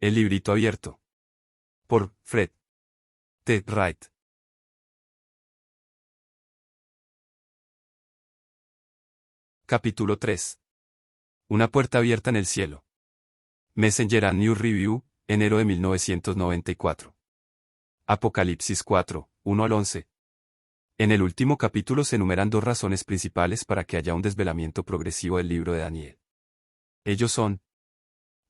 El librito abierto. Por Fred T. Wright. Capítulo 3. Una puerta abierta en el cielo. Messenger and News Review, enero de 1994. Apocalipsis 4, 1 al 11. En el último capítulo se enumeran dos razones principales para que haya un desvelamiento progresivo del libro de Daniel. Ellos son: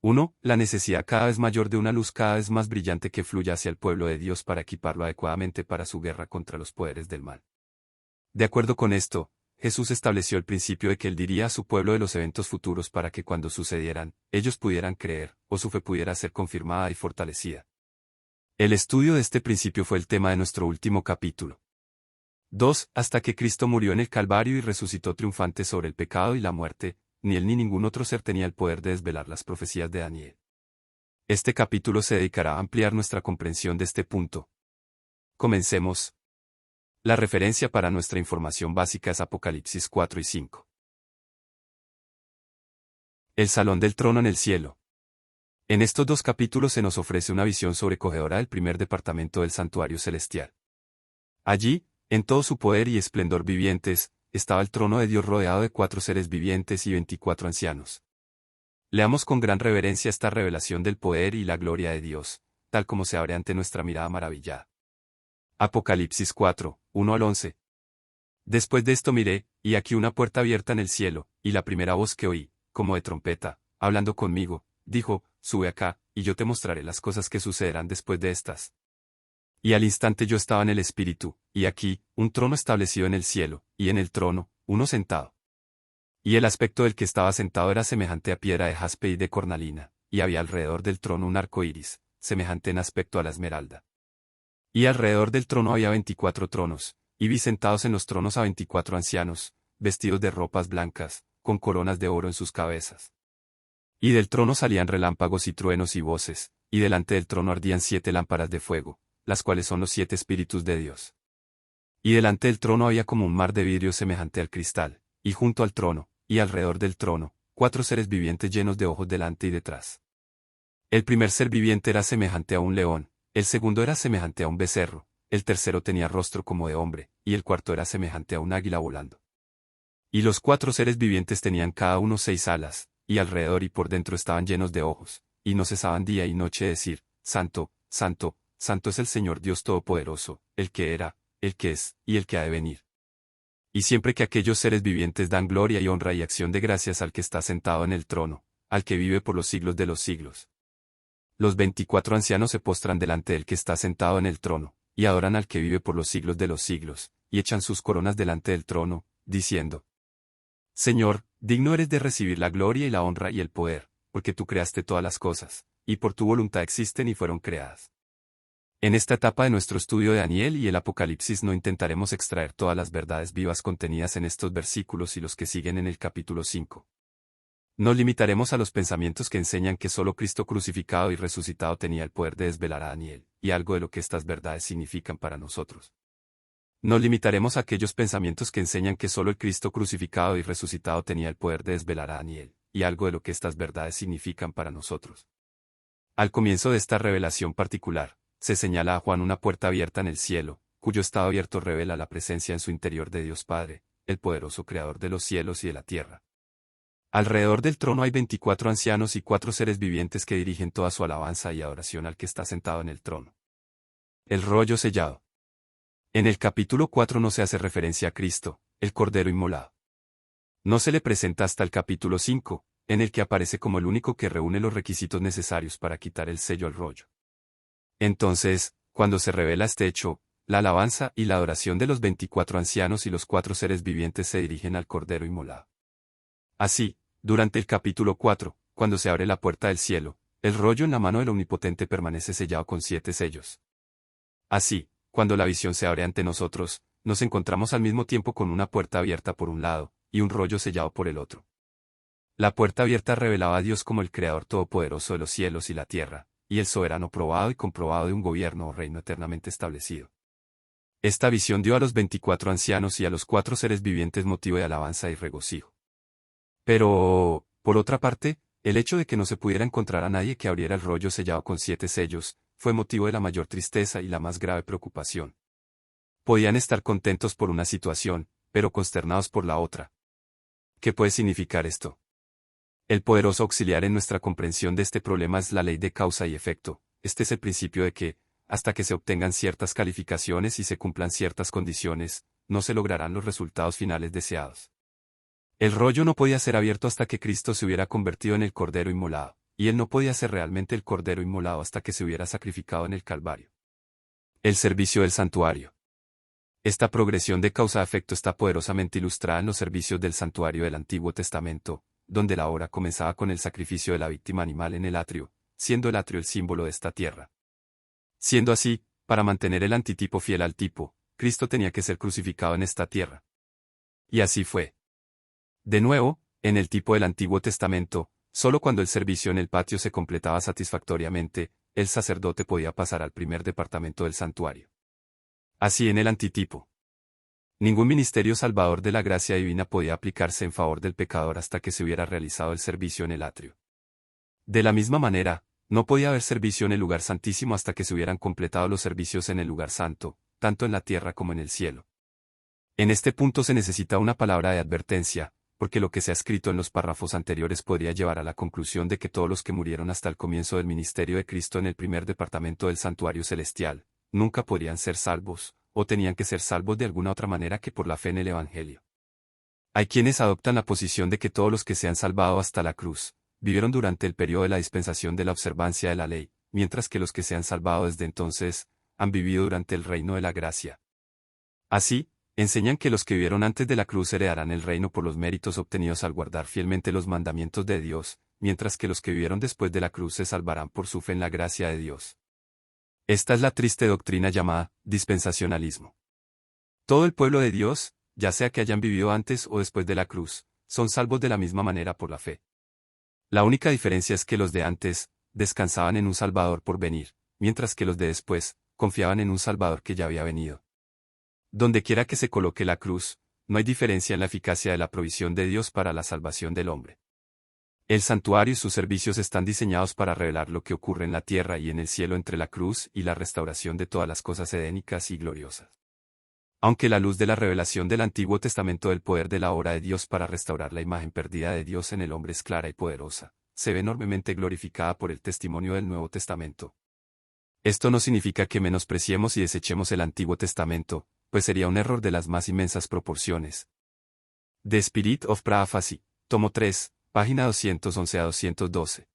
1. La necesidad cada vez mayor de una luz cada vez más brillante que fluya hacia el pueblo de Dios para equiparlo adecuadamente para su guerra contra los poderes del mal. De acuerdo con esto, Jesús estableció el principio de que Él diría a su pueblo de los eventos futuros para que cuando sucedieran, ellos pudieran creer, o su fe pudiera ser confirmada y fortalecida. El estudio de este principio fue el tema de nuestro último capítulo. 2. Hasta que Cristo murió en el Calvario y resucitó triunfante sobre el pecado y la muerte, ni él ni ningún otro ser tenía el poder de desvelar las profecías de Daniel. Este capítulo se dedicará a ampliar nuestra comprensión de este punto. Comencemos. La referencia para nuestra información básica es Apocalipsis 4 y 5. El salón del trono en el cielo. En estos dos capítulos se nos ofrece una visión sobrecogedora del primer departamento del santuario celestial. Allí, en todo su poder y esplendor vivientes, estaba el trono de Dios rodeado de 4 seres vivientes y 24 ancianos. Leamos con gran reverencia esta revelación del poder y la gloria de Dios, tal como se abre ante nuestra mirada maravillada. Apocalipsis 4, 1 al 11. Después de esto miré, y aquí una puerta abierta en el cielo, y la primera voz que oí, como de trompeta, hablando conmigo, dijo: Sube acá, y yo te mostraré las cosas que sucederán después de estas. Y al instante yo estaba en el Espíritu, y aquí, un trono establecido en el cielo, y en el trono, uno sentado. Y el aspecto del que estaba sentado era semejante a piedra de jaspe y de cornalina, y había alrededor del trono un arco iris, semejante en aspecto a la esmeralda. Y alrededor del trono había 24 tronos, y vi sentados en los tronos a 24 ancianos, vestidos de ropas blancas, con coronas de oro en sus cabezas. Y del trono salían relámpagos y truenos y voces, y delante del trono ardían 7 lámparas de fuego, las cuales son los 7 espíritus de Dios. Y delante del trono había como un mar de vidrio semejante al cristal, y junto al trono, y alrededor del trono, 4 seres vivientes llenos de ojos delante y detrás. El primer ser viviente era semejante a un león, el segundo era semejante a un becerro, el tercero tenía rostro como de hombre, y el cuarto era semejante a un águila volando. Y los 4 seres vivientes tenían cada uno 6 alas, y alrededor y por dentro estaban llenos de ojos, y no cesaban día y noche de decir: Santo, Santo, Santo es el Señor Dios Todopoderoso, el que era, el que es, y el que ha de venir. Y siempre que aquellos seres vivientes dan gloria y honra y acción de gracias al que está sentado en el trono, al que vive por los siglos de los siglos. Los 24 ancianos se postran delante del que está sentado en el trono, y adoran al que vive por los siglos de los siglos, y echan sus coronas delante del trono, diciendo: Señor, digno eres de recibir la gloria y la honra y el poder, porque tú creaste todas las cosas, y por tu voluntad existen y fueron creadas. En esta etapa de nuestro estudio de Daniel y el Apocalipsis no intentaremos extraer todas las verdades vivas contenidas en estos versículos y los que siguen en el capítulo 5. Nos limitaremos a los pensamientos que enseñan que solo Cristo crucificado y resucitado tenía el poder de desvelar a Daniel, y algo de lo que estas verdades significan para nosotros. Nos limitaremos a aquellos pensamientos que enseñan que solo el Cristo crucificado y resucitado tenía el poder de desvelar a Daniel, y algo de lo que estas verdades significan para nosotros. Al comienzo de esta revelación particular, se señala a Juan una puerta abierta en el cielo, cuyo estado abierto revela la presencia en su interior de Dios Padre, el poderoso Creador de los cielos y de la tierra. Alrededor del trono hay 24 ancianos y 4 seres vivientes que dirigen toda su alabanza y adoración al que está sentado en el trono. El rollo sellado. En el capítulo 4 no se hace referencia a Cristo, el Cordero inmolado. No se le presenta hasta el capítulo 5, en el que aparece como el único que reúne los requisitos necesarios para quitar el sello al rollo. Entonces, cuando se revela este hecho, la alabanza y la adoración de los 24 ancianos y los 4 seres vivientes se dirigen al Cordero inmolado. Así, durante el capítulo 4, cuando se abre la puerta del cielo, el rollo en la mano del Omnipotente permanece sellado con 7 sellos. Así, cuando la visión se abre ante nosotros, nos encontramos al mismo tiempo con una puerta abierta por un lado, y un rollo sellado por el otro. La puerta abierta revelaba a Dios como el Creador todopoderoso de los cielos y la tierra, y el soberano probado y comprobado de un gobierno o reino eternamente establecido. Esta visión dio a los 24 ancianos y a los 4 seres vivientes motivo de alabanza y regocijo. Pero, por otra parte, El hecho de que no se pudiera encontrar a nadie que abriera el rollo sellado con 7 sellos, fue motivo de la mayor tristeza y la más grave preocupación. Podían estar contentos por una situación, pero consternados por la otra. ¿Qué puede significar esto? El poderoso auxiliar en nuestra comprensión de este problema es la ley de causa y efecto. Este es el principio de que, hasta que se obtengan ciertas calificaciones y se cumplan ciertas condiciones, no se lograrán los resultados finales deseados. El rollo no podía ser abierto hasta que Cristo se hubiera convertido en el Cordero inmolado, y él no podía ser realmente el Cordero inmolado hasta que se hubiera sacrificado en el Calvario. El servicio del santuario. Esta progresión de causa-efecto está poderosamente ilustrada en los servicios del santuario del Antiguo Testamento, donde la obra comenzaba con el sacrificio de la víctima animal en el atrio, siendo el atrio el símbolo de esta tierra. Siendo así, para mantener el antitipo fiel al tipo, Cristo tenía que ser crucificado en esta tierra. Y así fue. De nuevo, en el tipo del Antiguo Testamento, solo cuando el servicio en el patio se completaba satisfactoriamente, el sacerdote podía pasar al primer departamento del santuario. Así en el antitipo. Ningún ministerio salvador de la gracia divina podía aplicarse en favor del pecador hasta que se hubiera realizado el servicio en el atrio. De la misma manera, no podía haber servicio en el lugar santísimo hasta que se hubieran completado los servicios en el lugar santo, tanto en la tierra como en el cielo. En este punto se necesita una palabra de advertencia, porque lo que se ha escrito en los párrafos anteriores podría llevar a la conclusión de que todos los que murieron hasta el comienzo del ministerio de Cristo en el primer departamento del santuario celestial, nunca podrían ser salvos, o tenían que ser salvos de alguna otra manera que por la fe en el Evangelio. Hay quienes adoptan la posición de que todos los que se han salvado hasta la cruz, vivieron durante el periodo de la dispensación de la observancia de la ley, mientras que los que se han salvado desde entonces, han vivido durante el reino de la gracia. Así, enseñan que los que vivieron antes de la cruz heredarán el reino por los méritos obtenidos al guardar fielmente los mandamientos de Dios, mientras que los que vivieron después de la cruz se salvarán por su fe en la gracia de Dios. Esta es la triste doctrina llamada dispensacionalismo. Todo el pueblo de Dios, ya sea que hayan vivido antes o después de la cruz, son salvos de la misma manera por la fe. La única diferencia es que los de antes, descansaban en un Salvador por venir, mientras que los de después, confiaban en un Salvador que ya había venido. Dondequiera que se coloque la cruz, no hay diferencia en la eficacia de la provisión de Dios para la salvación del hombre. El santuario y sus servicios están diseñados para revelar lo que ocurre en la tierra y en el cielo entre la cruz y la restauración de todas las cosas edénicas y gloriosas. Aunque la luz de la revelación del Antiguo Testamento del poder de la obra de Dios para restaurar la imagen perdida de Dios en el hombre es clara y poderosa, se ve enormemente glorificada por el testimonio del Nuevo Testamento. Esto no significa que menospreciemos y desechemos el Antiguo Testamento, pues sería un error de las más inmensas proporciones. The Spirit of Prophecy, tomo 3, página 211 a 212.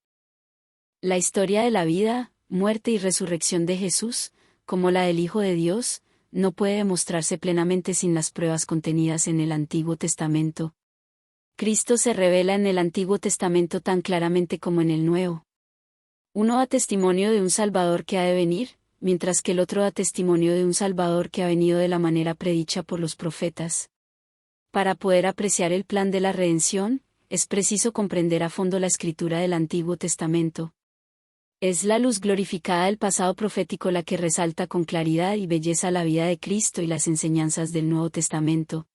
La historia de la vida, muerte y resurrección de Jesús, como la del Hijo de Dios, no puede demostrarse plenamente sin las pruebas contenidas en el Antiguo Testamento. Cristo se revela en el Antiguo Testamento tan claramente como en el Nuevo. Uno da testimonio de un Salvador que ha de venir, mientras que el otro da testimonio de un Salvador que ha venido de la manera predicha por los profetas. Para poder apreciar el plan de la redención, es preciso comprender a fondo la escritura del Antiguo Testamento. Es la luz glorificada del pasado profético la que resalta con claridad y belleza la vida de Cristo y las enseñanzas del Nuevo Testamento.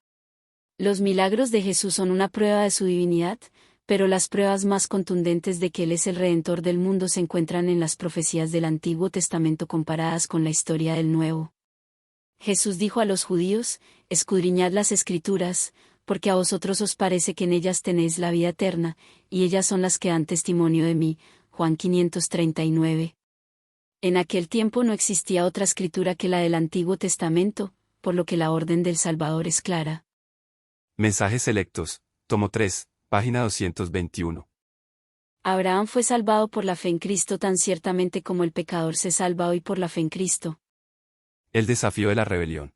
Los milagros de Jesús son una prueba de su divinidad, pero las pruebas más contundentes de que Él es el Redentor del mundo se encuentran en las profecías del Antiguo Testamento comparadas con la historia del Nuevo. Jesús dijo a los judíos: escudriñad las Escrituras, porque a vosotros os parece que en ellas tenéis la vida eterna, y ellas son las que dan testimonio de mí. Juan 539. En aquel tiempo no existía otra escritura que la del Antiguo Testamento, por lo que la orden del Salvador es clara. Mensajes selectos, tomo 3, página 221. Abraham fue salvado por la fe en Cristo tan ciertamente como el pecador se salva hoy por la fe en Cristo. El desafío de la rebelión.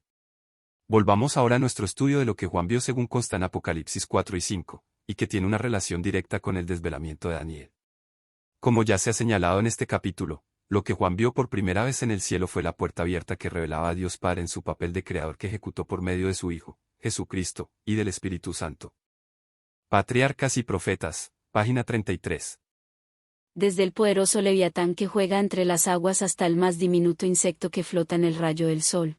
Volvamos ahora a nuestro estudio de lo que Juan vio según consta en Apocalipsis 4 y 5, y que tiene una relación directa con el desvelamiento de Daniel. Como ya se ha señalado en este capítulo, lo que Juan vio por primera vez en el cielo fue la puerta abierta que revelaba a Dios Padre en su papel de creador que ejecutó por medio de su Hijo, Jesucristo, y del Espíritu Santo. Patriarcas y Profetas, página 33. Desde el poderoso Leviatán que juega entre las aguas hasta el más diminuto insecto que flota en el rayo del sol.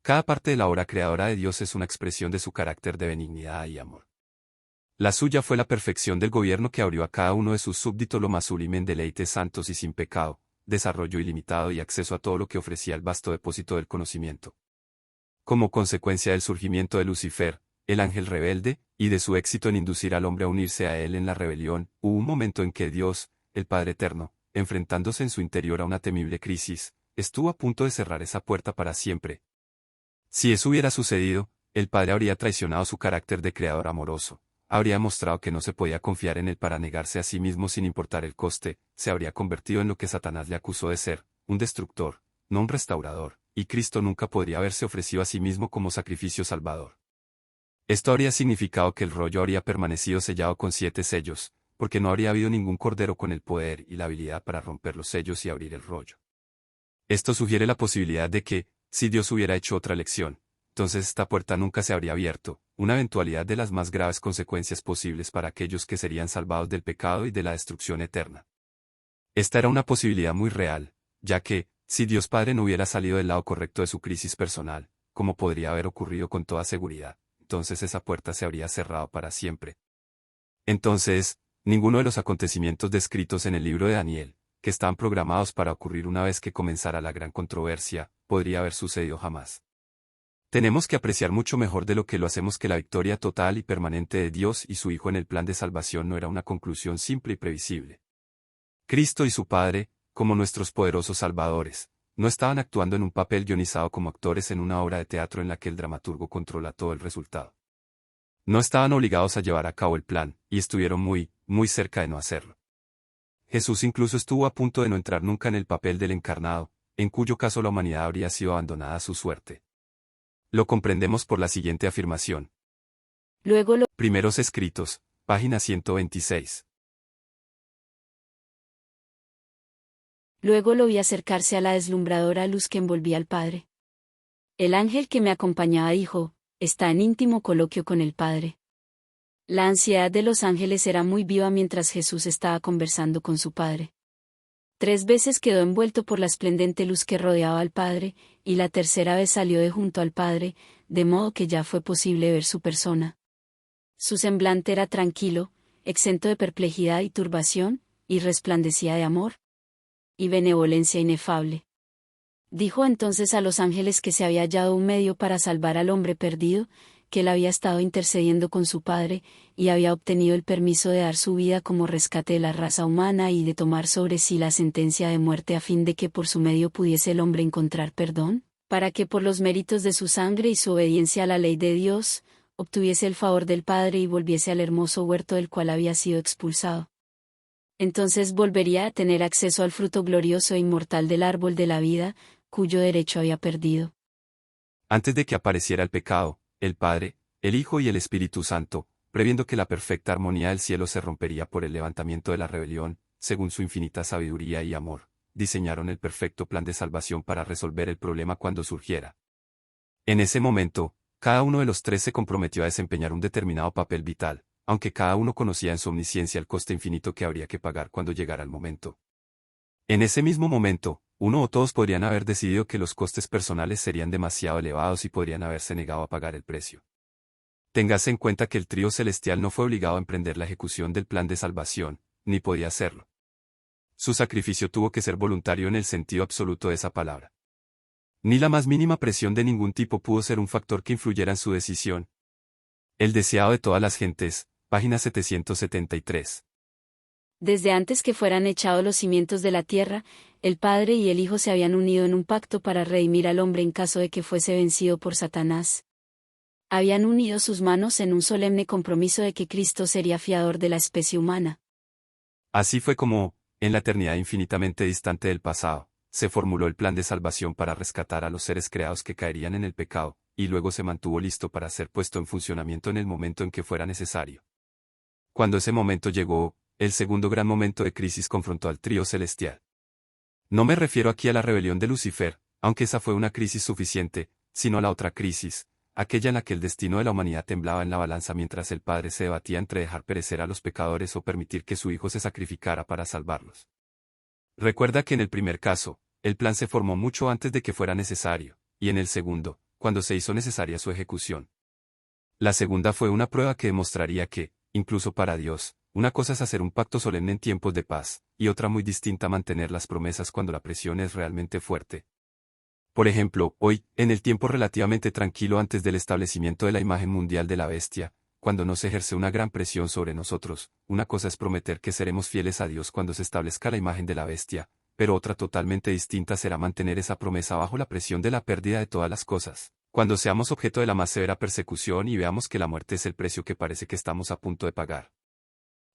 Cada parte de la obra creadora de Dios es una expresión de su carácter de benignidad y amor. La suya fue la perfección del gobierno que abrió a cada uno de sus súbditos lo más sublime en deleites santos y sin pecado, desarrollo ilimitado y acceso a todo lo que ofrecía el vasto depósito del conocimiento. Como consecuencia del surgimiento de Lucifer, el ángel rebelde, y de su éxito en inducir al hombre a unirse a él en la rebelión, hubo un momento en que Dios, el Padre Eterno, enfrentándose en su interior a una temible crisis, estuvo a punto de cerrar esa puerta para siempre. Si eso hubiera sucedido, el Padre habría traicionado su carácter de creador amoroso, habría mostrado que no se podía confiar en él para negarse a sí mismo sin importar el coste, se habría convertido en lo que Satanás le acusó de ser, un destructor, no un restaurador, y Cristo nunca podría haberse ofrecido a sí mismo como sacrificio salvador. Esto habría significado que el rollo habría permanecido sellado con 7 sellos, porque no habría habido ningún cordero con el poder y la habilidad para romper los sellos y abrir el rollo. Esto sugiere la posibilidad de que, si Dios hubiera hecho otra elección, entonces esta puerta nunca se habría abierto, una eventualidad de las más graves consecuencias posibles para aquellos que serían salvados del pecado y de la destrucción eterna. Esta era una posibilidad muy real, ya que, si Dios Padre no hubiera salido del lado correcto de su crisis personal, como podría haber ocurrido con toda seguridad, entonces esa puerta se habría cerrado para siempre. Entonces, ninguno de los acontecimientos descritos en el libro de Daniel, que estaban programados para ocurrir una vez que comenzara la gran controversia, podría haber sucedido jamás. Tenemos que apreciar mucho mejor de lo que lo hacemos que la victoria total y permanente de Dios y su Hijo en el plan de salvación no era una conclusión simple y previsible. Cristo y su Padre, como nuestros poderosos salvadores, no estaban actuando en un papel guionizado como actores en una obra de teatro en la que el dramaturgo controla todo el resultado. No estaban obligados a llevar a cabo el plan, y estuvieron muy, muy cerca de no hacerlo. Jesús incluso estuvo a punto de no entrar nunca en el papel del encarnado, en cuyo caso la humanidad habría sido abandonada a su suerte. Lo comprendemos por la siguiente afirmación. Primeros Escritos, página 126. Luego lo vi acercarse a la deslumbradora luz que envolvía al Padre. El ángel que me acompañaba dijo, está en íntimo coloquio con el Padre. La ansiedad de los ángeles era muy viva mientras Jesús estaba conversando con su Padre. 3 veces quedó envuelto por la esplendente luz que rodeaba al Padre, y la tercera vez salió de junto al Padre, de modo que ya fue posible ver su persona. Su semblante era tranquilo, exento de perplejidad y turbación, y resplandecía de amor y benevolencia inefable. Dijo entonces a los ángeles que se había hallado un medio para salvar al hombre perdido, que él había estado intercediendo con su Padre, y había obtenido el permiso de dar su vida como rescate de la raza humana y de tomar sobre sí la sentencia de muerte a fin de que por su medio pudiese el hombre encontrar perdón, para que por los méritos de su sangre y su obediencia a la ley de Dios, obtuviese el favor del Padre y volviese al hermoso huerto del cual había sido expulsado. Entonces volvería a tener acceso al fruto glorioso e inmortal del árbol de la vida, cuyo derecho había perdido. Antes de que apareciera el pecado, el Padre, el Hijo y el Espíritu Santo, previendo que la perfecta armonía del cielo se rompería por el levantamiento de la rebelión, según su infinita sabiduría y amor, diseñaron el perfecto plan de salvación para resolver el problema cuando surgiera. En ese momento, cada uno de los 3 se comprometió a desempeñar un determinado papel vital, aunque cada uno conocía en su omnisciencia el coste infinito que habría que pagar cuando llegara el momento. En ese mismo momento, uno o todos podrían haber decidido que los costes personales serían demasiado elevados y podrían haberse negado a pagar el precio. Téngase en cuenta que el trío celestial no fue obligado a emprender la ejecución del plan de salvación, ni podía hacerlo. Su sacrificio tuvo que ser voluntario en el sentido absoluto de esa palabra. Ni la más mínima presión de ningún tipo pudo ser un factor que influyera en su decisión. El deseado de todas las gentes, página 773. Desde antes que fueran echados los cimientos de la tierra, el Padre y el Hijo se habían unido en un pacto para redimir al hombre en caso de que fuese vencido por Satanás. Habían unido sus manos en un solemne compromiso de que Cristo sería fiador de la especie humana. Así fue como, en la eternidad infinitamente distante del pasado, se formuló el plan de salvación para rescatar a los seres creados que caerían en el pecado, y luego se mantuvo listo para ser puesto en funcionamiento en el momento en que fuera necesario. Cuando ese momento llegó, el segundo gran momento de crisis confrontó al trío celestial. No me refiero aquí a la rebelión de Lucifer, aunque esa fue una crisis suficiente, sino a la otra crisis, aquella en la que el destino de la humanidad temblaba en la balanza mientras el Padre se debatía entre dejar perecer a los pecadores o permitir que su Hijo se sacrificara para salvarlos. Recuerda que en el primer caso, el plan se formó mucho antes de que fuera necesario, y en el segundo, cuando se hizo necesaria su ejecución. La segunda fue una prueba que demostraría que, incluso para Dios, una cosa es hacer un pacto solemne en tiempos de paz, y otra muy distinta mantener las promesas cuando la presión es realmente fuerte. Por ejemplo, hoy, en el tiempo relativamente tranquilo antes del establecimiento de la imagen mundial de la bestia, cuando no se ejerce una gran presión sobre nosotros, una cosa es prometer que seremos fieles a Dios cuando se establezca la imagen de la bestia, pero otra totalmente distinta será mantener esa promesa bajo la presión de la pérdida de todas las cosas, cuando seamos objeto de la más severa persecución y veamos que la muerte es el precio que parece que estamos a punto de pagar.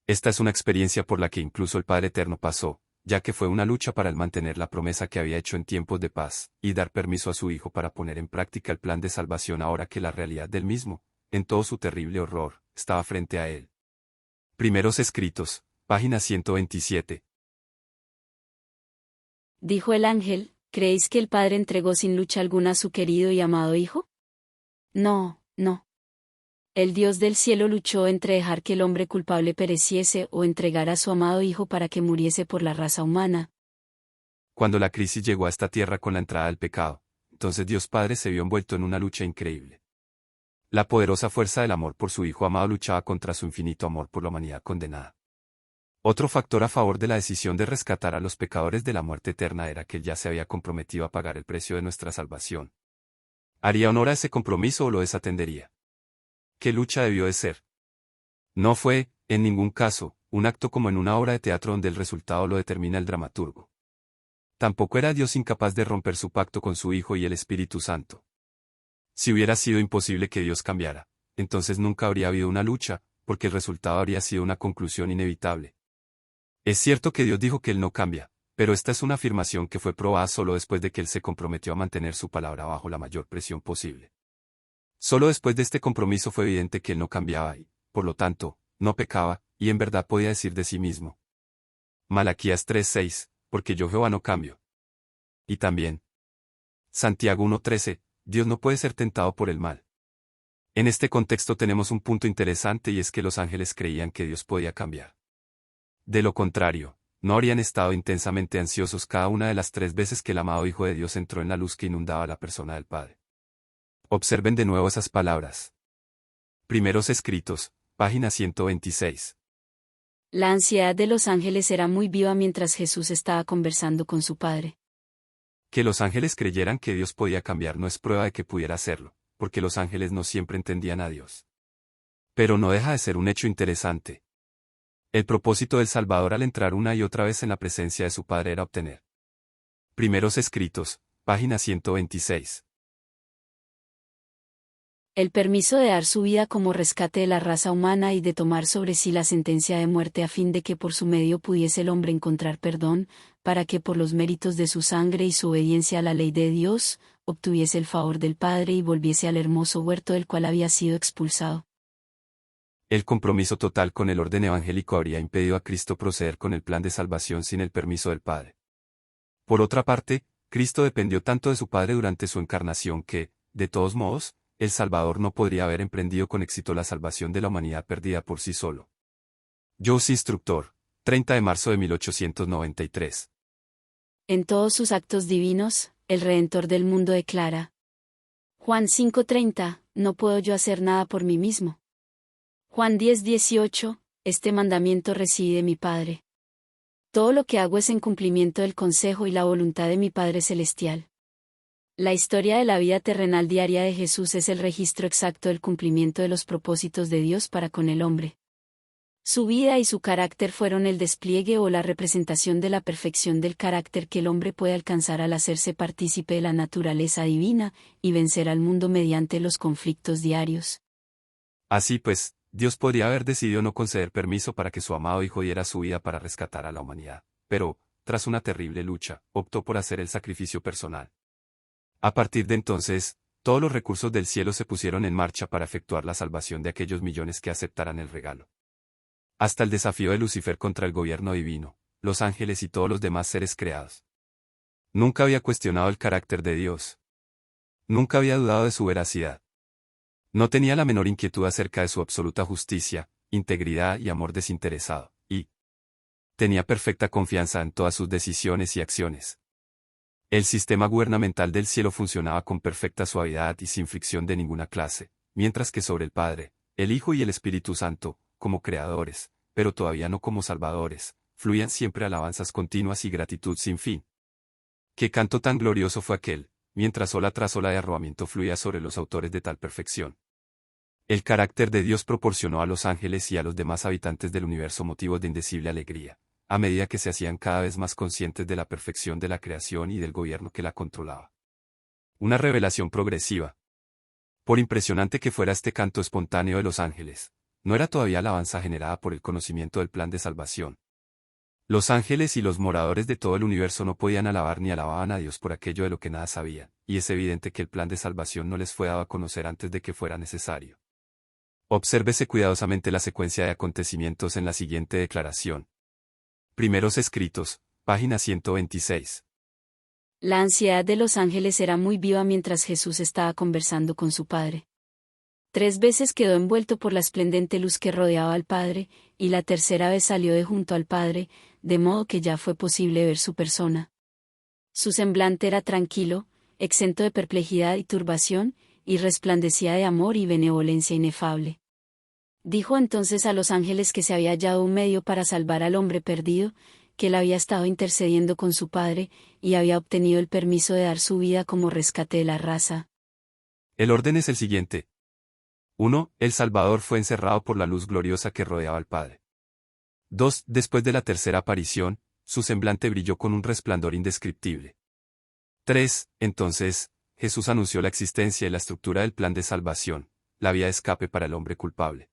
Esta es una experiencia por la que incluso el Padre Eterno pasó, ya que fue una lucha para el mantener la promesa que había hecho en tiempos de paz, y dar permiso a su Hijo para poner en práctica el plan de salvación ahora que la realidad del mismo, en todo su terrible horror, estaba frente a él. Primeros Escritos, página 127. Dijo el ángel, ¿creéis que el Padre entregó sin lucha alguna a su querido y amado Hijo? No, no. El Dios del cielo luchó entre dejar que el hombre culpable pereciese o entregar a su amado Hijo para que muriese por la raza humana. Cuando la crisis llegó a esta tierra con la entrada del pecado, entonces Dios Padre se vio envuelto en una lucha increíble. La poderosa fuerza del amor por su Hijo amado luchaba contra su infinito amor por la humanidad condenada. Otro factor a favor de la decisión de rescatar a los pecadores de la muerte eterna era que él ya se había comprometido a pagar el precio de nuestra salvación. ¿Haría honor a ese compromiso o lo desatendería? ¿Qué lucha debió de ser? No fue, en ningún caso, un acto como en una obra de teatro donde el resultado lo determina el dramaturgo. Tampoco era Dios incapaz de romper su pacto con su Hijo y el Espíritu Santo. Si hubiera sido imposible que Dios cambiara, entonces nunca habría habido una lucha, porque el resultado habría sido una conclusión inevitable. Es cierto que Dios dijo que Él no cambia, pero esta es una afirmación que fue probada solo después de que Él se comprometió a mantener su palabra bajo la mayor presión posible. Solo después de este compromiso fue evidente que Él no cambiaba y, por lo tanto, no pecaba, y en verdad podía decir de sí mismo. Malaquías 3:6, porque yo Jehová no cambio. Y también, Santiago 1:13, Dios no puede ser tentado por el mal. En este contexto tenemos un punto interesante y es que los ángeles creían que Dios podía cambiar. De lo contrario, no habrían estado intensamente ansiosos cada una de las 3 veces que el amado Hijo de Dios entró en la luz que inundaba la persona del Padre. Observen de nuevo esas palabras. Primeros Escritos, página 126. La ansiedad de los ángeles era muy viva mientras Jesús estaba conversando con su Padre. Que los ángeles creyeran que Dios podía cambiar no es prueba de que pudiera hacerlo, porque los ángeles no siempre entendían a Dios. Pero no deja de ser un hecho interesante. El propósito del Salvador al entrar una y otra vez en la presencia de su Padre era obtener. Primeros Escritos, página 126. El permiso de dar su vida como rescate de la raza humana y de tomar sobre sí la sentencia de muerte a fin de que por su medio pudiese el hombre encontrar perdón, para que por los méritos de su sangre y su obediencia a la ley de Dios, obtuviese el favor del Padre y volviese al hermoso huerto del cual había sido expulsado. El compromiso total con el orden evangélico habría impedido a Cristo proceder con el plan de salvación sin el permiso del Padre. Por otra parte, Cristo dependió tanto de su Padre durante su encarnación que, de todos modos, el Salvador no podría haber emprendido con éxito la salvación de la humanidad perdida por sí solo. José Instructor, 30 de marzo de 1893. En todos sus actos divinos, el Redentor del mundo declara. Juan 5:30, no puedo yo hacer nada por mí mismo. Juan 10:18, este mandamiento recibí de mi Padre. Todo lo que hago es en cumplimiento del consejo y la voluntad de mi Padre Celestial. La historia de la vida terrenal diaria de Jesús es el registro exacto del cumplimiento de los propósitos de Dios para con el hombre. Su vida y su carácter fueron el despliegue o la representación de la perfección del carácter que el hombre puede alcanzar al hacerse partícipe de la naturaleza divina y vencer al mundo mediante los conflictos diarios. Así pues, Dios podría haber decidido no conceder permiso para que su amado Hijo diera su vida para rescatar a la humanidad, pero, tras una terrible lucha, optó por hacer el sacrificio personal. A partir de entonces, todos los recursos del cielo se pusieron en marcha para efectuar la salvación de aquellos millones que aceptaran el regalo. Hasta el desafío de Lucifer contra el gobierno divino, los ángeles y todos los demás seres creados. Nunca había cuestionado el carácter de Dios. Nunca había dudado de su veracidad. No tenía la menor inquietud acerca de su absoluta justicia, integridad y amor desinteresado, y tenía perfecta confianza en todas sus decisiones y acciones. El sistema gubernamental del cielo funcionaba con perfecta suavidad y sin fricción de ninguna clase, mientras que sobre el Padre, el Hijo y el Espíritu Santo, como creadores, pero todavía no como salvadores, fluían siempre alabanzas continuas y gratitud sin fin. ¡Qué canto tan glorioso fue aquel, mientras ola tras ola de arrobamiento fluía sobre los autores de tal perfección! El carácter de Dios proporcionó a los ángeles y a los demás habitantes del universo motivos de indecible alegría, a medida que se hacían cada vez más conscientes de la perfección de la creación y del gobierno que la controlaba. Una revelación progresiva. Por impresionante que fuera este canto espontáneo de los ángeles, no era todavía alabanza generada por el conocimiento del plan de salvación. Los ángeles y los moradores de todo el universo no podían alabar ni alababan a Dios por aquello de lo que nada sabían, y es evidente que el plan de salvación no les fue dado a conocer antes de que fuera necesario. Obsérvese cuidadosamente la secuencia de acontecimientos en la siguiente declaración. Primeros escritos, página 126. La ansiedad de los ángeles era muy viva mientras Jesús estaba conversando con su Padre. 3 veces quedó envuelto por la esplendente luz que rodeaba al Padre, y la tercera vez salió de junto al Padre, de modo que ya fue posible ver su persona. Su semblante era tranquilo, exento de perplejidad y turbación, y resplandecía de amor y benevolencia inefable. Dijo entonces a los ángeles que se había hallado un medio para salvar al hombre perdido, que él había estado intercediendo con su Padre, y había obtenido el permiso de dar su vida como rescate de la raza. El orden es el siguiente. 1. El Salvador fue encerrado por la luz gloriosa que rodeaba al Padre. 2. Después de la tercera aparición, su semblante brilló con un resplandor indescriptible. 3. Entonces, Jesús anunció la existencia y la estructura del plan de salvación, la vía de escape para el hombre culpable.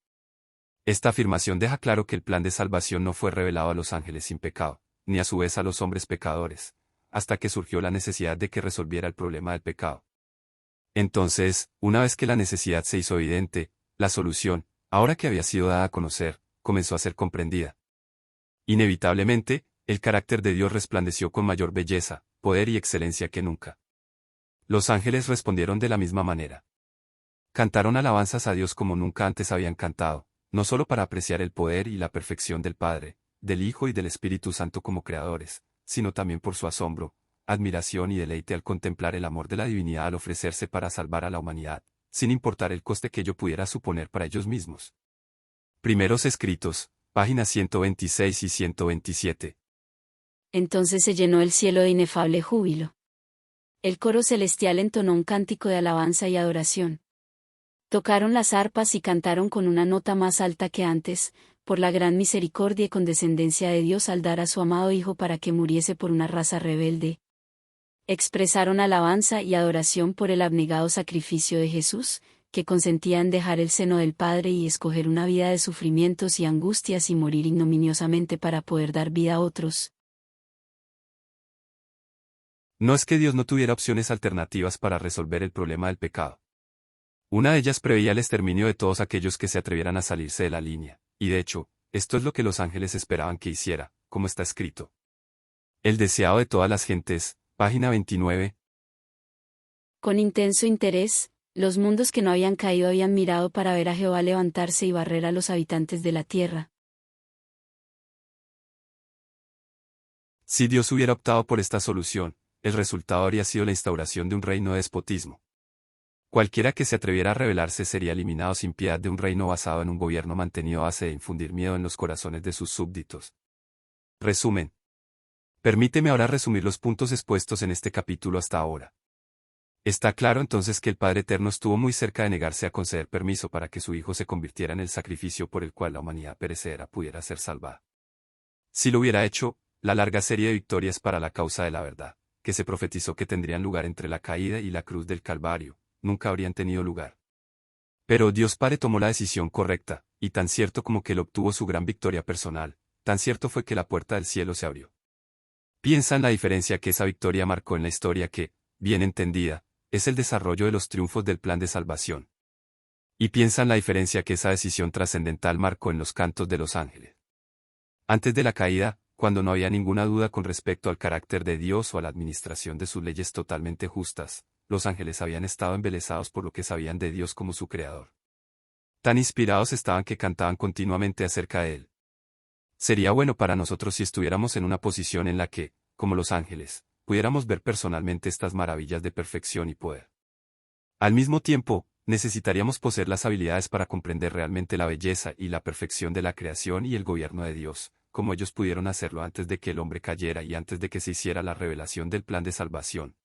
Esta afirmación deja claro que el plan de salvación no fue revelado a los ángeles sin pecado, ni a su vez a los hombres pecadores, hasta que surgió la necesidad de que resolviera el problema del pecado. Entonces, una vez que la necesidad se hizo evidente, la solución, ahora que había sido dada a conocer, comenzó a ser comprendida. Inevitablemente, el carácter de Dios resplandeció con mayor belleza, poder y excelencia que nunca. Los ángeles respondieron de la misma manera. Cantaron alabanzas a Dios como nunca antes habían cantado, no solo para apreciar el poder y la perfección del Padre, del Hijo y del Espíritu Santo como creadores, sino también por su asombro, admiración y deleite al contemplar el amor de la divinidad al ofrecerse para salvar a la humanidad, sin importar el coste que ello pudiera suponer para ellos mismos. Primeros escritos, páginas 126 y 127. Entonces se llenó el cielo de inefable júbilo. El coro celestial entonó un cántico de alabanza y adoración. Tocaron las arpas y cantaron con una nota más alta que antes, por la gran misericordia y condescendencia de Dios al dar a su amado Hijo para que muriese por una raza rebelde. Expresaron alabanza y adoración por el abnegado sacrificio de Jesús, que consentía en dejar el seno del Padre y escoger una vida de sufrimientos y angustias y morir ignominiosamente para poder dar vida a otros. No es que Dios no tuviera opciones alternativas para resolver el problema del pecado. Una de ellas preveía el exterminio de todos aquellos que se atrevieran a salirse de la línea, y de hecho, esto es lo que los ángeles esperaban que hiciera, como está escrito. El deseado de todas las gentes, página 29. Con intenso interés, los mundos que no habían caído habían mirado para ver a Jehová levantarse y barrer a los habitantes de la tierra. Si Dios hubiera optado por esta solución, el resultado habría sido la instauración de un reino de despotismo. Cualquiera que se atreviera a rebelarse sería eliminado sin piedad de un reino basado en un gobierno mantenido a base de infundir miedo en los corazones de sus súbditos. Resumen. Permíteme ahora resumir los puntos expuestos en este capítulo hasta ahora. Está claro entonces que el Padre Eterno estuvo muy cerca de negarse a conceder permiso para que su Hijo se convirtiera en el sacrificio por el cual la humanidad perecedera pudiera ser salvada. Si lo hubiera hecho, la larga serie de victorias para la causa de la verdad, que se profetizó que tendrían lugar entre la caída y la cruz del Calvario, nunca habrían tenido lugar. Pero Dios Padre tomó la decisión correcta, y tan cierto como que él obtuvo su gran victoria personal, tan cierto fue que la puerta del cielo se abrió. Piensa en la diferencia que esa victoria marcó en la historia que, bien entendida, es el desarrollo de los triunfos del plan de salvación. Y piensa en la diferencia que esa decisión trascendental marcó en los cantos de los ángeles. Antes de la caída, cuando no había ninguna duda con respecto al carácter de Dios o a la administración de sus leyes totalmente justas, los ángeles habían estado embelesados por lo que sabían de Dios como su creador. Tan inspirados estaban que cantaban continuamente acerca de él. Sería bueno para nosotros si estuviéramos en una posición en la que, como los ángeles, pudiéramos ver personalmente estas maravillas de perfección y poder. Al mismo tiempo, necesitaríamos poseer las habilidades para comprender realmente la belleza y la perfección de la creación y el gobierno de Dios, como ellos pudieron hacerlo antes de que el hombre cayera y antes de que se hiciera la revelación del plan de salvación.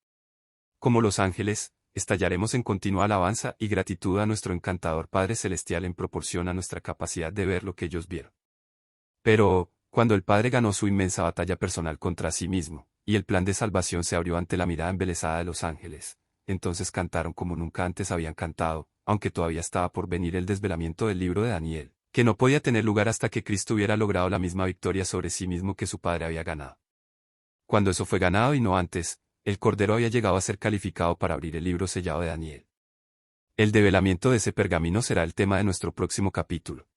Como los ángeles, estallaremos en continua alabanza y gratitud a nuestro encantador Padre Celestial en proporción a nuestra capacidad de ver lo que ellos vieron. Pero, cuando el Padre ganó su inmensa batalla personal contra sí mismo, y el plan de salvación se abrió ante la mirada embelesada de los ángeles, entonces cantaron como nunca antes habían cantado, aunque todavía estaba por venir el desvelamiento del libro de Daniel, que no podía tener lugar hasta que Cristo hubiera logrado la misma victoria sobre sí mismo que su Padre había ganado. Cuando eso fue ganado y no antes, el Cordero había llegado a ser calificado para abrir el libro sellado de Daniel. El develamiento de ese pergamino será el tema de nuestro próximo capítulo.